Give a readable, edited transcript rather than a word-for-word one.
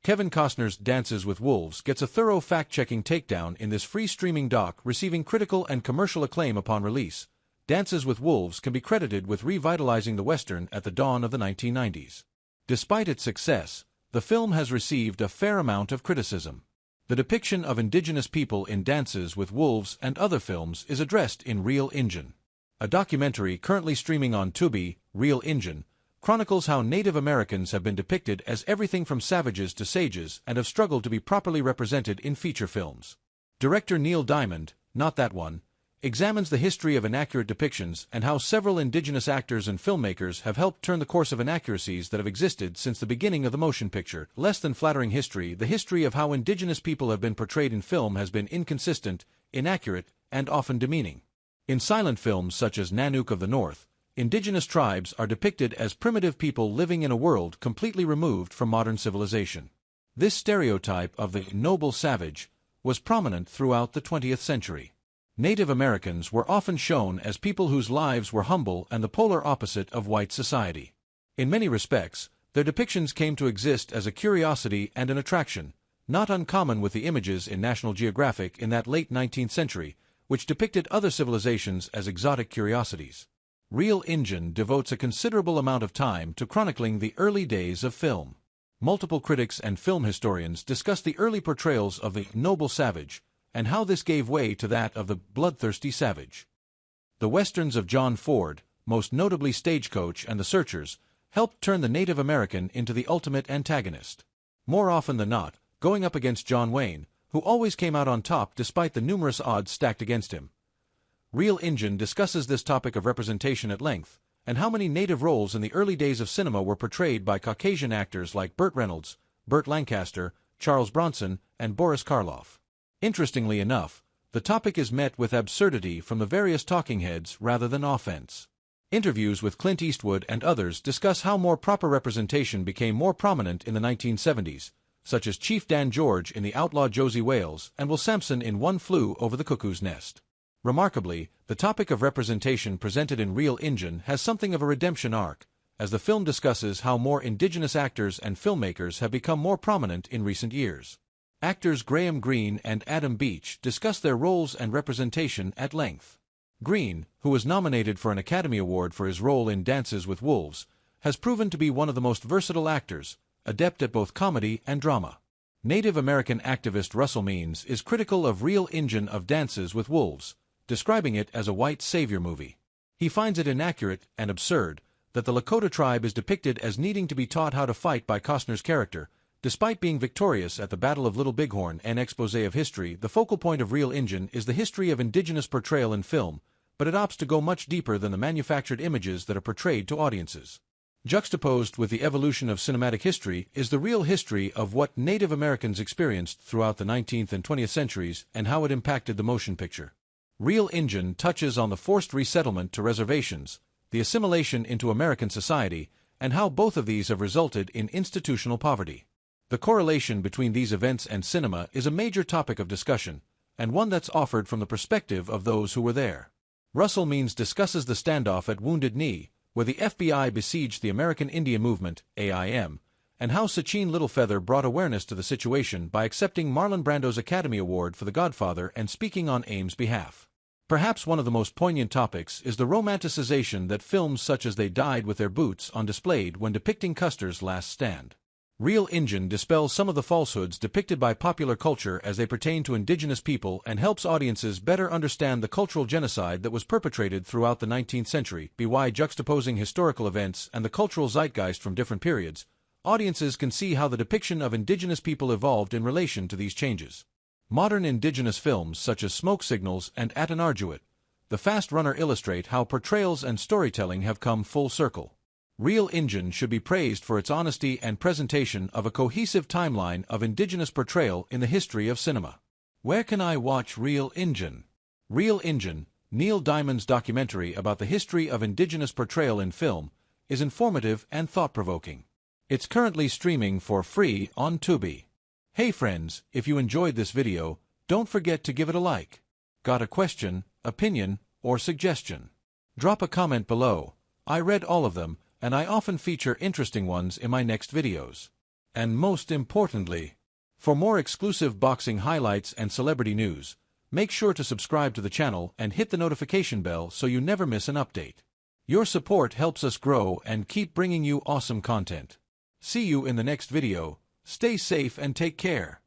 Kevin Costner's Dances with Wolves gets a thorough fact-checking takedown in this free streaming doc, receiving critical and commercial acclaim upon release. Dances with Wolves can be credited with revitalizing the Western at the dawn of the 1990s. Despite its success, the film has received a fair amount of criticism. The depiction of indigenous people in Dances with Wolves and other films is addressed in Real Injun. A documentary currently streaming on Tubi, Real Injun, chronicles how Native Americans have been depicted as everything from savages to sages and have struggled to be properly represented in feature films. Director Neil Diamond, not that one, examines the history of inaccurate depictions and how several indigenous actors and filmmakers have helped turn the course of inaccuracies that have existed since the beginning of the motion picture. Less than flattering history, the history of how indigenous people have been portrayed in film has been inconsistent, inaccurate, and often demeaning. In silent films such as Nanook of the North, indigenous tribes are depicted as primitive people living in a world completely removed from modern civilization. This stereotype of the noble savage was prominent throughout the 20th century. Native Americans were often shown as people whose lives were humble and the polar opposite of white society. In many respects, their depictions came to exist as a curiosity and an attraction, not uncommon with the images in National Geographic in that late 19th century, which depicted other civilizations as exotic curiosities. Real Injun devotes a considerable amount of time to chronicling the early days of film. Multiple critics and film historians discuss the early portrayals of the noble savage and how this gave way to that of the bloodthirsty savage. The westerns of John Ford, most notably Stagecoach and The Searchers, helped turn the Native American into the ultimate antagonist. More often than not, going up against John Wayne, who always came out on top despite the numerous odds stacked against him. Real Injun discusses this topic of representation at length, and how many native roles in the early days of cinema were portrayed by Caucasian actors like Burt Reynolds, Burt Lancaster, Charles Bronson, and Boris Karloff. Interestingly enough, the topic is met with absurdity from the various talking heads rather than offense. Interviews with Clint Eastwood and others discuss how more proper representation became more prominent in the 1970s, such as Chief Dan George in The Outlaw Josie Wales and Will Sampson in One Flew Over the Cuckoo's Nest. Remarkably, the topic of representation presented in Real Injun has something of a redemption arc, as the film discusses how more indigenous actors and filmmakers have become more prominent in recent years. Actors Graham Greene and Adam Beach discuss their roles and representation at length. Greene, who was nominated for an Academy Award for his role in Dances with Wolves, has proven to be one of the most versatile actors, adept at both comedy and drama. Native American activist Russell Means is critical of Real Injun of Dances with Wolves, describing it as a white savior movie. He finds it inaccurate and absurd that the Lakota tribe is depicted as needing to be taught how to fight by Costner's character, despite being victorious at the Battle of Little Bighorn. An exposé of history. The focal point of Real Injun is the history of indigenous portrayal in film, but it opts to go much deeper than the manufactured images that are portrayed to audiences. Juxtaposed with the evolution of cinematic history is the real history of what Native Americans experienced throughout the 19th and 20th centuries and how it impacted the motion picture. Real Injun touches on the forced resettlement to reservations, the assimilation into American society, and how both of these have resulted in institutional poverty. The correlation between these events and cinema is a major topic of discussion, and one that's offered from the perspective of those who were there. Russell Means discusses the standoff at Wounded Knee, where the FBI besieged the American Indian Movement, AIM, and how Sachin Littlefeather brought awareness to the situation by accepting Marlon Brando's Academy Award for The Godfather and speaking on AIM's behalf. Perhaps one of the most poignant topics is the romanticization that films such as They Died with Their Boots on displayed when depicting Custer's last stand. Real Injun dispels some of the falsehoods depicted by popular culture as they pertain to indigenous people and helps audiences better understand the cultural genocide that was perpetrated throughout the 19th century. By juxtaposing historical events and the cultural zeitgeist from different periods, audiences can see how the depiction of indigenous people evolved in relation to these changes. Modern indigenous films such as Smoke Signals and At an Arduit, The Fast Runner illustrate how portrayals and storytelling have come full circle. Real Injun should be praised for its honesty and presentation of a cohesive timeline of indigenous portrayal in the history of cinema. Where can I watch Real Injun? Real Injun, Neil Diamond's documentary about the history of indigenous portrayal in film, is informative and thought-provoking. It's currently streaming for free on Tubi. Hey friends, if you enjoyed this video, don't forget to give it a like. Got a question, opinion, or suggestion? Drop a comment below. I read all of them, and I often feature interesting ones in my next videos. And most importantly, for more exclusive boxing highlights and celebrity news, make sure to subscribe to the channel and hit the notification bell so you never miss an update. Your support helps us grow and keep bringing you awesome content. See you in the next video. Stay safe and take care.